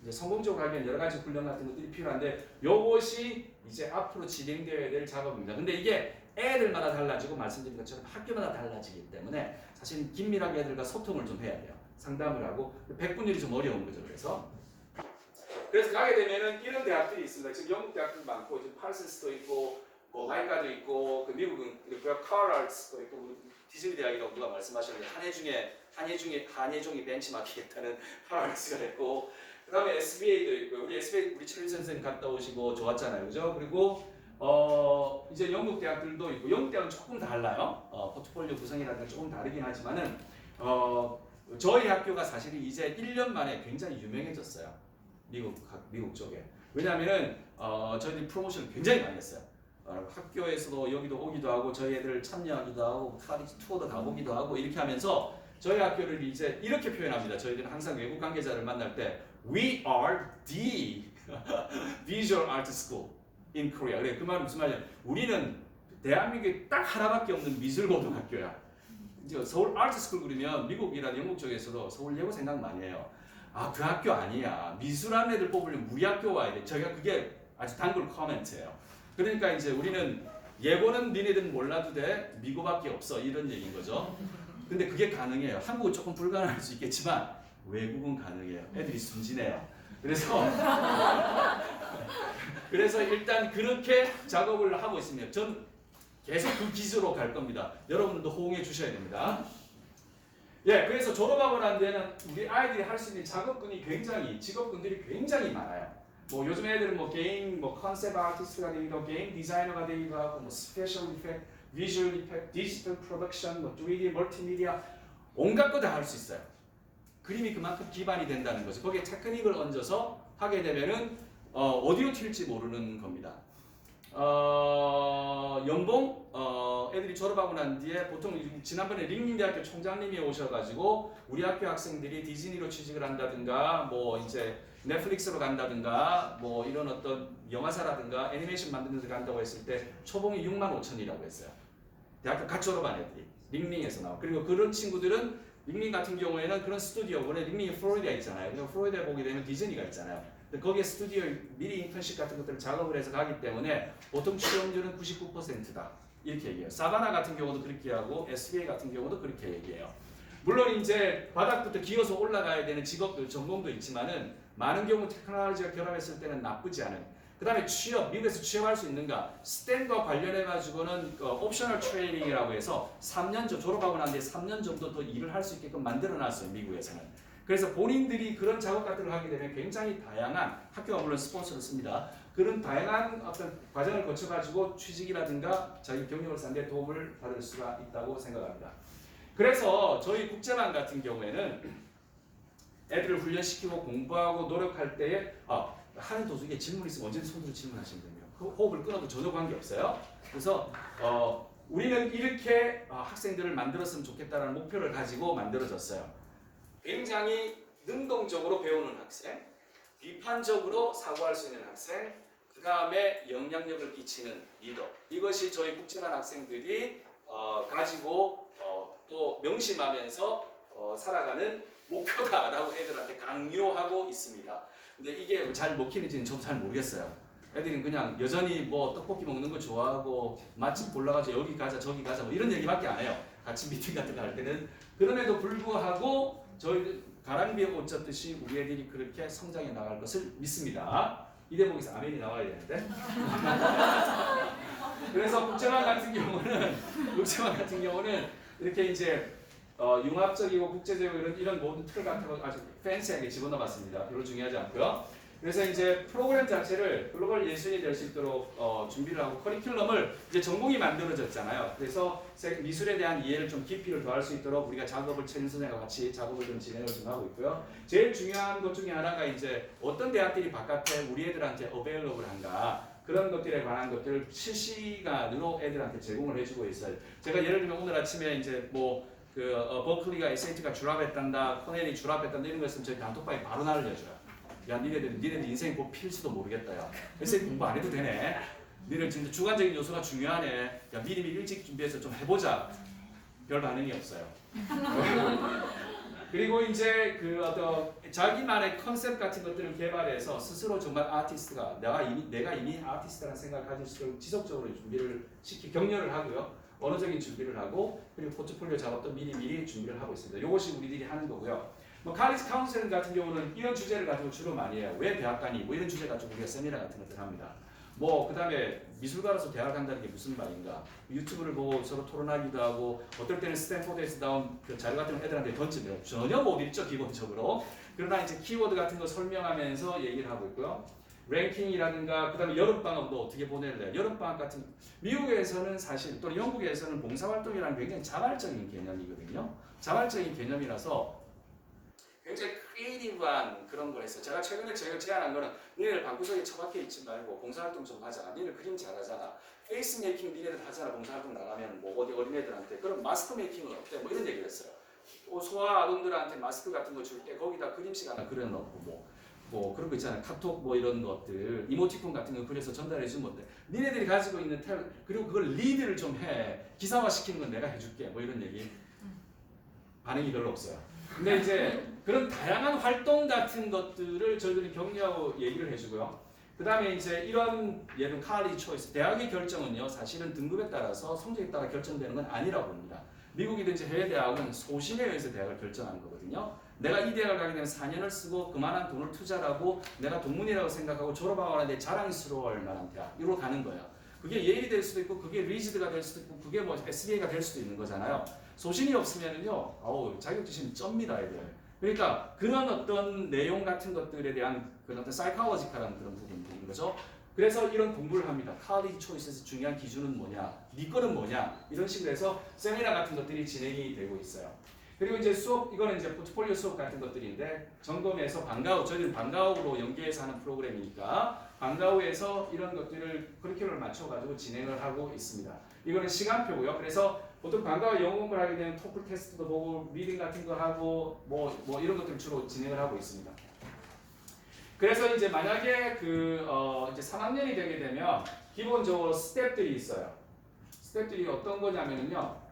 이제 성공적으로 하려면 여러 가지 훈련 같은 것들이 필요한데, 요것이 이제 앞으로 진행되어야 될 작업입니다. 근데 이게 애들마다 달라지고 말씀드린 것처럼 학교마다 달라지기 때문에 사실 긴밀하게 애들과 소통을 좀 해야 돼요. 상담을 하고 백분율이 좀 어려운 거죠. 그래서 가게 되면은 이런 대학들이 있습니다. 지금 영국 대학도 많고 지금 팔슨스도 있고 뭐 마이카도 있고 그 미국은 카를알츠도 있고 디즈니 대학이라고 누가 말씀하셨는데 한예종이 벤치마킹했다는 카를알츠가 있고 그다음에 SBA도 있고 우리 SBA 우리 최민 선생님 갔다 오시고 좋았잖아요, 그죠? 그리고 이제 영국 대학들도 있고 영국 대학은 조금 달라요. 포트폴리오 구성이라든가 조금 다르긴 하지만은 저희 학교가 사실 이제 1년 만에 굉장히 유명해졌어요. 미국 쪽에. 왜냐하면은 저희들이 프로모션을 굉장히 많이 했어요. 학교에서도 여기도 오기도 하고 저희 애들 참여하기도 하고 카리지 투어도 가보기도 하고 이렇게 하면서 저희 학교를 이제 이렇게 표현합니다. 저희들은 항상 외국 관계자를 만날 때 We are the visual art school in Korea. 그래 그 말은 무슨 말이냐? 우리는 대한민국에 딱 하나밖에 없는 미술 고등학교야. 이제 서울 아트 스쿨 그러면 미국이나 영국 쪽에서도 서울 예고 생각 많이 해요. 아, 그 학교 아니야. 미술하는 애들 뽑으려면 우리 학교 와야 돼. 저희가 그게 아주 단골 코멘트예요. 그러니까 이제 우리는 예고는 니네들은 몰라도 돼. 미국밖에 없어. 이런 얘기인 거죠. 근데 그게 가능해요. 한국은 조금 불가능할 수 있겠지만 외국은 가능해요. 애들이 순진해요. 그래서 일단 그렇게 작업을 하고 있습니다. 전 계속 그 기조로 갈 겁니다. 여러분들도 호응해 주셔야 됩니다. 예, 그래서 졸업하고 난 뒤에는 우리 아이들이 할 수 있는 직업군들이 굉장히 많아요. 뭐 요즘 애들은 뭐 게임, 뭐 컨셉 아티스트가 되기도 하고 게임 디자이너가 되기도 하고 뭐 스페셜 이펙트, 비주얼 이펙트, 디지털 프로덕션, 뭐 3D 멀티미디어 온갖 거 다 할 수 있어요. 그림이 그만큼 기반이 된다는 거죠. 거기에 테크닉을 얹어서 하게 되면은 어디로 튈지 모르는 겁니다. 연봉 애들이 졸업하고 난 뒤에 보통 지난번에 링링대학교 총장님이 오셔가지고 우리 학교 학생들이 디즈니로 취직을 한다든가 뭐 이제 넷플릭스로 간다든가 뭐 이런 어떤 영화사라든가 애니메이션 만드는 데 간다고 했을 때 초봉이 65,000이라고 했어요. 대학교 같이 졸업한 애들이 링링에서 나와. 그리고 그런 친구들은 링링 같은 경우에는 그런 스튜디오, 원래 링링이 플로리다 있잖아요. 그리고 플로리다에 보게 되면 디즈니가 있잖아요. 거기에 스튜디오 미리 인턴십 같은 것들을 작업을 해서 가기 때문에 보통 취업률은 99%다. 이렇게 얘기해요. 사바나 같은 경우도 그렇게 하고 SBA 같은 경우도 그렇게 얘기해요. 물론 이제 바닥부터 기어서 올라가야 되는 직업들, 전공도 있지만은 많은 경우 테크놀로지가 결합했을 때는 나쁘지 않은. 그 다음에 취업, 미국에서 취업할 수 있는가? 스템과 관련해가지고는 옵셔널 트레이닝이라고 해서 3년 전 졸업하고 난 뒤에 3년 정도 더 일을 할 수 있게끔 만들어놨어요. 미국에서는. 그래서 본인들이 그런 작업 같은 걸 하게 되면 굉장히 다양한, 학교가 물론 스폰서를 씁니다. 그런 다양한 어떤 과정을 거쳐가지고 취직이라든가 자기 경력을 쌓는 데 도움을 받을 수가 있다고 생각합니다. 그래서 저희 국제반 같은 경우에는 애들을 훈련시키고 공부하고 노력할 때에 하는 도중에 질문 있으면 언제든 손으로 질문하시면 됩니다. 호흡을 끊어도 전혀 관계없어요. 그래서 우리는 이렇게 학생들을 만들었으면 좋겠다는 목표를 가지고 만들어졌어요. 굉장히 능동적으로 배우는 학생, 비판적으로 사고할 수 있는 학생, 그 다음에 영향력을 끼치는 리더. 이것이 저희 국제반 학생들이 가지고 또 명심하면서 살아가는 목표다라고 애들한테 강요하고 있습니다. 근데 이게 잘 먹히는지는 저도 잘 모르겠어요. 애들은 그냥 여전히 뭐 떡볶이 먹는 거 좋아하고 맛집 골라가지고 여기 가자 저기 가자 뭐 이런 얘기밖에 안 해요. 같이 미팅 같은 거 할 때는. 그럼에도 불구하고 저희 가랑비에 옷 젖듯이 우리 애들이 그렇게 성장해 나갈 것을 믿습니다. 이 대목에서 아멘이 나와야 되는데. 그래서 국제반 같은 경우는 이렇게 이제 융합적이고 국제적이고 이런 모든 틀 같은 거 아주 팬시하게 집어넣어봤습니다. 별로 중요하지 않고요. 그래서 이제 프로그램 자체를 글로벌 예술이 될 수 있도록 준비를 하고 커리큘럼을 이제 전공이 만들어졌잖아요. 그래서 미술에 대한 이해를 좀 깊이를 더할 수 있도록 우리가 작업을 최진 선생과 같이 작업을 좀 진행을 좀 하고 있고요. 제일 중요한 것 중에 하나가 이제 어떤 대학들이 바깥에 우리 애들한테 어베일러블한가 그런 것들에 관한 것들을 실시간으로 애들한테 제공을 해주고 있어요. 제가 예를 들면 오늘 아침에 이제 뭐 버클리가 SAT가 줄합했단다, 코넬이 줄합했단다 이런 거 있으면 저희 단톡방에 바로 날려줘요. 야 니네들 인생 곧 필지도 모르겠다. 야 SAT 공부 안 해도 되네. 니네 진짜 주관적인 요소가 중요하네. 야 미리 일찍 준비해서 좀 해보자. 별 반응이 없어요. 그리고 이제 그 어떤 자기만의 컨셉 같은 것들을 개발해서 스스로 정말 아티스트가 내가 이미 아티스트라는 생각을 가질 수 있도록 지속적으로 준비를 격려를 하고요. 언어적인 준비를 하고 그리고 포트폴리오 작업도 미리 준비를 하고 있습니다. 이것이 우리들이 하는 거고요. 뭐 칼리지 카운셀링 같은 경우는 이런 주제를 가지고 주로 많이 해요. 왜 대학 가니? 뭐 이런 주제 가지고 우리가 세미나 같은 것들 합니다. 뭐 그다음에 미술가로서 대학 간다는 게 무슨 말인가? 유튜브를 보고 서로 토론하기도 하고 어떨 때는 스탠포드에서 나온 그 자료 같은 거 애들한테 던지면 전혀 못 읽죠 기본적으로. 그러나 이제 키워드 같은 거 설명하면서 얘기를 하고 있고요. 랭킹이라든가 그다음에 여름방학 너 어떻게 보낼래? 여름방학 같은 미국에서는 사실 또 영국에서는 봉사활동이라는 굉장히 자발적인 개념이거든요. 자발적인 개념이라서 굉장히 크리에이티브한 그런 걸 했어요. 제가 최근에 제안한 거는 니네들 방구석에 처박혀 있지 말고 봉사활동 좀 하자. 니네들 그림 잘하잖아. 페이스 메이킹 니네들 하잖아. 봉사활동 나가면 뭐 어디 어린애들한테 그럼 마스크 메이킹은 어때? 뭐 이런 얘기를 했어요. 소아 아동들한테 마스크 같은 거 줄 때 거기다 그림씩 하나 그려놓고 뭐 그런 거 있잖아요. 카톡 뭐 이런 것들 이모티콘 같은 거 그려서 전달해 주면 어때? 니네들이 가지고 있는 그리고 그걸 리드를 좀 해. 기사화 시키는 건 내가 해줄게. 뭐 이런 얘기. 반응이 별로 없어요. 근데 이제 그런 다양한 활동 같은 것들을 저희들이 격려하고 얘기를 해주고요. 그 다음에 이제 이런 예를 들면 칼리지 초이스, 대학의 결정은요 사실은 등급에 따라서 성적에 따라 결정되는 건 아니라고 봅니다. 미국이든지 해외 대학은 소신에 의해서 대학을 결정하는 거거든요. 내가 이 대학을 가게 되면 4년을 쓰고 그만한 돈을 투자하고 내가 동문이라고 생각하고 졸업하고 나는데 자랑스러워할 만한 대학으로 가는 거예요. 그게 예일이 될 수도 있고 그게 리지드가 될 수도 있고 그게 뭐 SBA가 될 수도 있는 거잖아요. 소신이 없으면은요, 자격지심 쩝니다, 애들. 그러니까 그런 어떤 내용 같은 것들에 대한 그런 어떤 사이콜로지컬한 그런 부분들인 거죠. 그래서 이런 공부를 합니다. 칼리지 초이스에서 중요한 기준은 뭐냐, 네 거는 뭐냐 이런 식으로 해서 세미나 같은 것들이 진행이 되고 있어요. 그리고 이제 수업, 이거는 이제 포트폴리오 수업 같은 것들인데 점검해서 방과후, 저희는 방과후로 연계해서 하는 프로그램이니까 방과후에서 이런 것들을 커리큘럼을 맞춰가지고 진행을 하고 있습니다. 이거는 시간표고요. 그래서 보통 방과후 영어 공부를 하게 되면 토플 테스트도 보고 리딩 같은 거 하고 뭐 이런 것들을 주로 진행을 하고 있습니다. 그래서 이제 만약에 이제 3학년이 되게 되면 기본적으로 스텝들이 있어요. 스텝들이 어떤 거냐면요.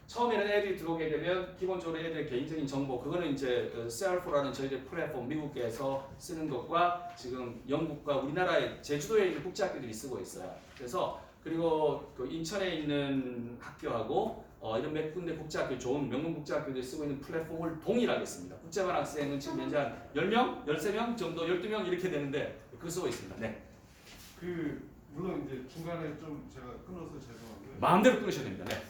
처음에는 애들이 들어오게 되면 기본적으로 애들의 개인적인 정보 그거는 이제 셀프라는 저희들 플랫폼 미국에서 쓰는 것과 지금 영국과 우리나라의 제주도에 있는 국제학교들이 쓰고 있어요. 그래서 그리고 그 인천에 있는 학교하고 이런 몇 군데 국제학교 좋은 명문 국제학교들이 쓰고 있는 플랫폼을 동일하게 씁니다. 국제반 학생은 지금 현재 한 10명, 13명 정도, 12명 이렇게 되는데 그거 쓰고 있습니다. 네. 물론 이제 중간에 좀 제가 끊어서 죄송한데 마음대로 끊으셔야 됩니다. 네.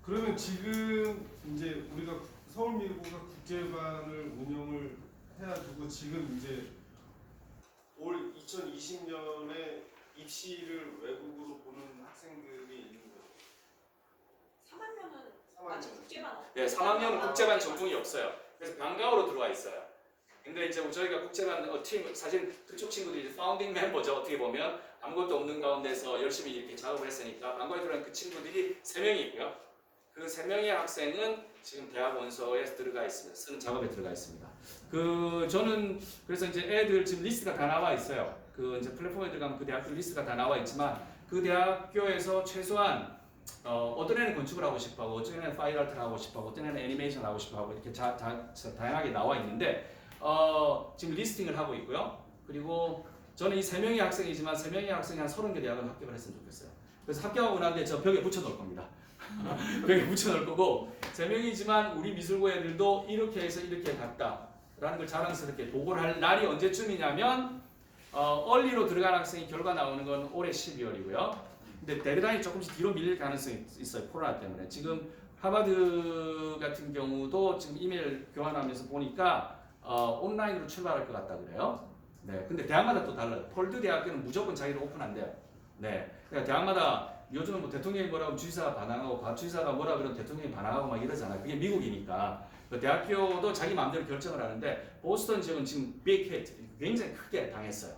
그러면 지금 이제 우리가 서울미국어가 국제반을 운영을 해야 되고 지금 이제 올 2020년에 입시를 외국으로 보는 학생들이 있는 거예요. 3학년은 아직 국제반 없고. 네, 3학년은 국제반 전공이 없어요. 그래서 방과후로 들어와 있어요. 근데 이제 저희가 국제반 팀, 사실 그쪽 친구들이 이제 파운딩 멤버죠. 어떻게 보면 아무것도 없는 가운데서 열심히 이렇게 작업을 했으니까 방과후에 들어간 그 친구들이 3명이 있고요. 그 3명의 학생은 지금 대학 원서에 들어가 있습니다. 쓰는 작업에 들어가 있습니다. 저는 그래서 이제 애들 지금 리스트가 다 나와 있어요. 이제 플랫폼에 들어가면 그 대학교 리스트가 다 나와 있지만 그 대학교에서 최소한 어떤 애는 건축을 하고 싶어하고 어떤 애는 파인 아트를 하고 싶어하고 어떤 애는 애니메이션 하고 싶어하고 이렇게 다양하게 나와 있는데 지금 리스팅을 하고 있고요. 그리고 저는 이 3명의 학생이지만 3명의 학생이 한 30개 대학은 합격을 했으면 좋겠어요. 그래서 합격하고 나는데 저 벽에 붙여 놓을 겁니다. 벽에 붙여 놓을 거고 3명이지만 우리 미술고 애들도 이렇게 해서 이렇게 갔다라는 걸 자랑스럽게 보고를 할 날이 언제쯤이냐면 얼리로 들어간 학생이 결과 나오는 건 올해 12월이고요. 근데 데드라인이 조금씩 뒤로 밀릴 가능성이 있어요. 코로나 때문에. 지금 하버드 같은 경우도 지금 이메일 교환하면서 보니까 온라인으로 출발할 것 같다 그래요. 네, 근데 대학마다 또 달라요. 펄드 대학교는 무조건 자기를 오픈한대요. 네, 그러니까 대학마다 요즘은 뭐 대통령이 뭐라고 하면 주지사가 반항하고 주지사가 뭐라 그러면 대통령이 반항하고 막 이러잖아요. 그게 미국이니까. 그 대학교도 자기 마음대로 결정을 하는데 보스턴 지역은 지금 빅 히트, 굉장히 크게 당했어요.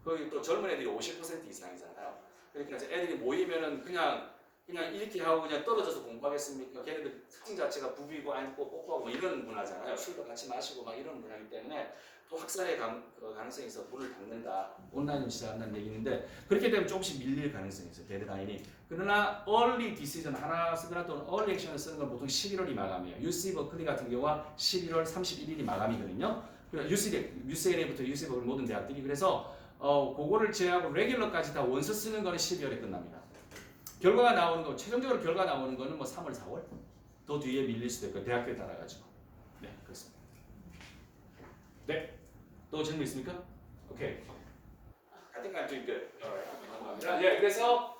거기 또 젊은 애들이 50% 이상이잖아요. 그러니까 이제 애들이 모이면은 그냥 이렇게 하고 그냥 떨어져서 공부하겠습니까? 걔네들 특징 자체가 부비고 앉고 뽀뽀하고 뭐 이런 문화잖아요. 술도 같이 마시고 막 이런 문화이기 때문에 또 확산의 가능성이 있어 문을 닫는다. 온라인으로 시작한다는 얘기인데 그렇게 되면 조금씩 밀릴 가능성이 있어요. 데드라인이. 그러나 early decision 하나 쓰거나 또는 early action을 쓰는 건 보통 11월이 마감이에요. UC 버클리 같은 경우가 11월 31일이 마감이거든요. UCLA부터 UC 버클리 모든 대학들이 그래서 그거를 제외하고 레귤러까지 다 원서 쓰는 거는 12월에 끝납니다. 결과가 나오는 거, 최종적으로 결과 나오는 거는 뭐 3월, 4월 더 뒤에 밀릴 수도 있고 대학교에 따라 가지고. 네, 그렇습니다. 네, 또 질문 있습니까? 오케이. I think I'm doing good. Alright. 예, 그래서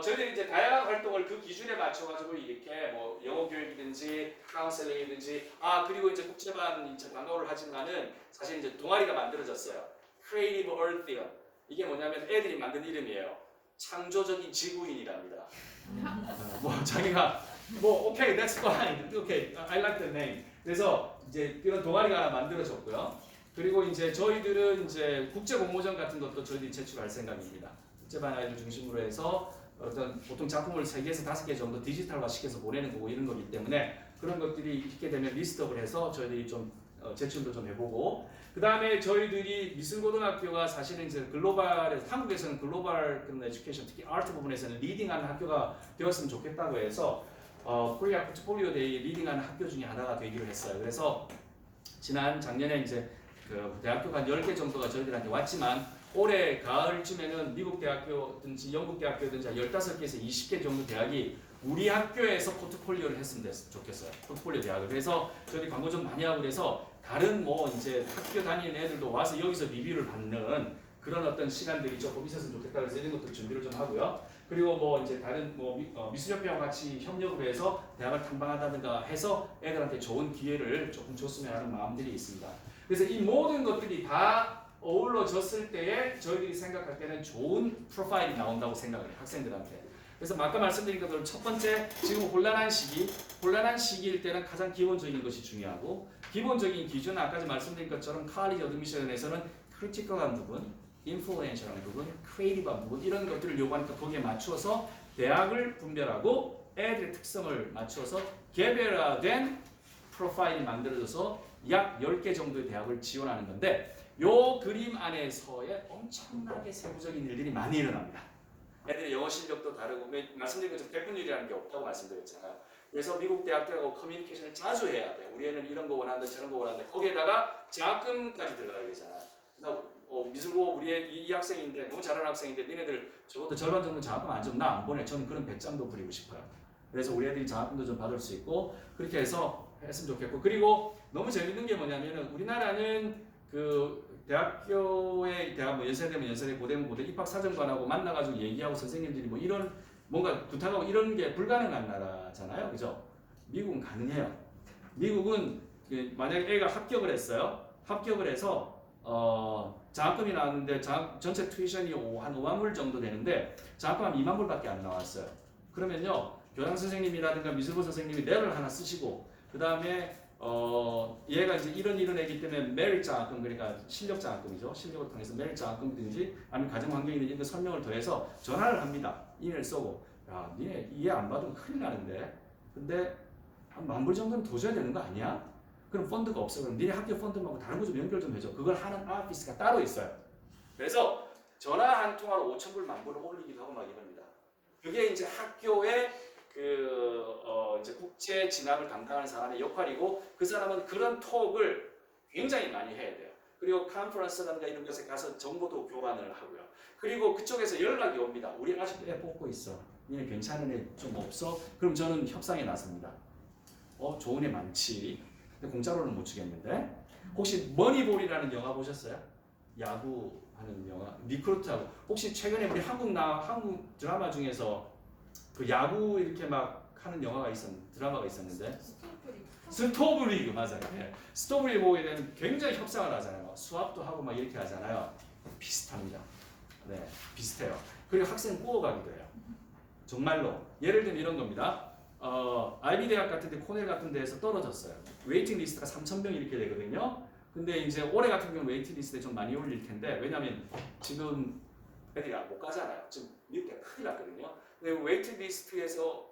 저희들이 이제 다양한 활동을 그 기준에 맞춰가지고 이렇게 뭐 영어 교육이든지 카운셀링이든지 그리고 이제 국제반 이제 방과후를 하지만은 사실 이제 동아리가 만들어졌어요. Creative Earthian. 이게 뭐냐면 애들이 만든 이름이에요. 창조적인 지구인이랍니다. 뭐 자기가 뭐 오케이, that's fine. 오케이, I like the name. 그래서 이제 이런 동아리가 하나 만들어졌고요. 그리고 이제 저희들은 이제 국제 공모전 같은 것도 저희들이 제출할 생각입니다. 국제반 아이들 중심으로 해서 어떤 보통 작품을 3개에서 5개 정도 디지털화 시켜서 보내는 거고 이런 거기 때문에 그런 것들이 있게 되면 리스트업을 해서 저희들이 좀 제출도 좀 해보고 그 다음에 저희들이 미술고등학교가 사실은 이제 글로벌에서 한국에서는 글로벌 그런 에듀케이션 특히 아트 부분에서는 리딩하는 학교가 되었으면 좋겠다고 해서 코리아 포트폴리오 데이 리딩하는 학교 중에 하나가 되기로 했어요. 그래서 작년에 이제 그 대학교가 한 10개 정도가 저희들한테 왔지만 올해 가을쯤에는 미국 대학교든지 영국 대학교든지 15개에서 20개 정도 대학이 우리 학교에서 포트폴리오를 했으면 좋겠어요. 포트폴리오 대학을. 그래서 저희들이 광고 좀 많이 하고 그래서 다른 뭐 이제 학교 다니는 애들도 와서 여기서 리뷰를 받는 그런 어떤 시간들이 조금 있었으면 좋겠다 그래서 이런 것도 준비를 좀 하고요. 그리고 뭐 이제 다른 뭐 미술협회와 같이 협력을 해서 대학을 탐방한다든가 해서 애들한테 좋은 기회를 조금 줬으면 하는 마음들이 있습니다. 그래서 이 모든 것들이 다 어우러졌을 때에 저희들이 생각할 때는 좋은 프로파일이 나온다고 생각을 해요. 학생들한테. 그래서 아까 말씀드린 것처럼 첫 번째 지금 혼란한 시기일 때는 가장 기본적인 것이 중요하고 기본적인 기준은 아까 말씀드린 것처럼 college admission에서는 크리티컬한 부분, 인플루엔셜한 부분, 크리에이티브한 부분 이런 것들을 요구하니까 거기에 맞추어서 대학을 분별하고 애들의 특성을 맞추어서 개별화된 프로파일이 만들어져서 약 10개 정도의 대학을 지원하는 건데 요 그림 안에서의 엄청나게 세부적인 일들이 많이 일어납니다. 애들의 영어 실력도 다르고 말씀드린 것처럼 백분율이라는 게 없다고 말씀드렸잖아요. 그래서 미국 대학들하고 커뮤니케이션을 자주 해야 돼요. 우리 애는 이런 거 원하는데 저런 거 원하는데 거기에다가 장학금까지 들어가야 되잖아요. 미술고 우리 애 이 학생인데 너무 잘하는 학생인데 니네들 적어도 절반 정도 장학금 안 주면 나 안 보내. 저는 그런 배짱도 부리고 싶어요. 그래서 우리 애들이 장학금도 좀 받을 수 있고 그렇게 해서 했으면 좋겠고 그리고 너무 재밌는 게 뭐냐면은 우리나라는 그 대학교에 대학 뭐 연세대면 연세대 고대면 고대 입학사정관하고 만나가지고 얘기하고 선생님들이 뭐 이런 뭔가 부탁하고 이런 게 불가능한 나라잖아요, 그죠? 미국은 가능해요. 미국은 만약에 애가 합격을 했어요. 합격을 해서 장학금이 나왔는데 전체 튜이션이 한 5만 불 정도 되는데 장학금 한 2만 불밖에 안 나왔어요. 그러면요 교장 선생님이라든가 미술부 선생님이 랩을 하나 쓰시고 그 다음에 얘가 이제 이런 애기 때문에 메릿 장학금 그러니까 실력 장학금이죠. 실력을 통해서 메릿 장학금이든지 아니면 가정 환경이든지 이런 설명을 더해서 전화를 합니다. 이메일 쓰고 야 니네 이해 안 받으면 큰일 나는데 근데 한 1만 불 정도는 더 줘야 되는 거 아니야? 그럼 펀드가 없어. 그럼 니네 학교 펀드하고 다른 거 좀 연결 좀 해줘. 그걸 하는 아피스가 따로 있어요. 그래서 전화 한 통화로 5천 불, 1만 불을 올리기도 하고 막 이럽니다. 그게 이제 학교의 이제 국제 진학을 담당하는 사람의 역할이고 그 사람은 그런 톡을 굉장히 많이 해야 돼요. 그리고 컨퍼런스라든가 이런 곳에 가서 정보도 교환을 하고요. 그리고 그쪽에서 연락이 옵니다. 우리 아직도 애 뽑고 있어. 니네 괜찮은 애 좀 없어? 그럼 저는 협상에 나섭니다. 좋은 애 많지. 근데 공짜로는 못 주겠는데. 혹시 머니볼이라는 영화 보셨어요? 야구하는 영화. 리크루트하고. 혹시 최근에 우리 한국 드라마 중에서 그 야구 이렇게 막 하는 영화가 드라마가 있었는데 스토브리그 맞아요. 예. 스토브리그 보게 되면 굉장히 협상을 하잖아요. 막 수합도 하고 막 이렇게 하잖아요. 비슷합니다. 네, 비슷해요. 그리고 학생 꼬어가기도 해요. 정말로 예를 들면 이런 겁니다. 아이비 대학 같은 데 코넬 같은 데에서 떨어졌어요. 웨이팅 리스트가 3,000명 이렇게 되거든요. 근데 이제 올해 같은 경우는 웨이팅 리스트에 좀 많이 올릴 텐데 왜냐면 지금 애들이 못 가잖아요. 지금 미국 대학 큰일 났거든요. 근데 웨이팅 리스트에서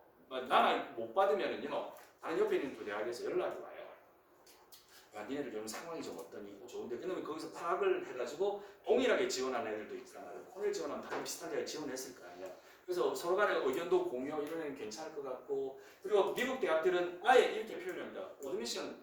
나가 못 받으면은요 다른 옆에 있는 또 대학에서 연락이 와요. 야, 니네들 좀 상황이 좀 어떠니? 좋은데 그러면 거기서 파악을 해가지고 동일하게 지원하는 애들도 있잖아요. 코넬 지원하면 다른 비슷한 데가 지원했을 거 아니야. 그래서 서로 간에 의견도 공유 이런 애는 괜찮을 것 같고 그리고 미국 대학들은 아예 이렇게 표현합니다. 어드미션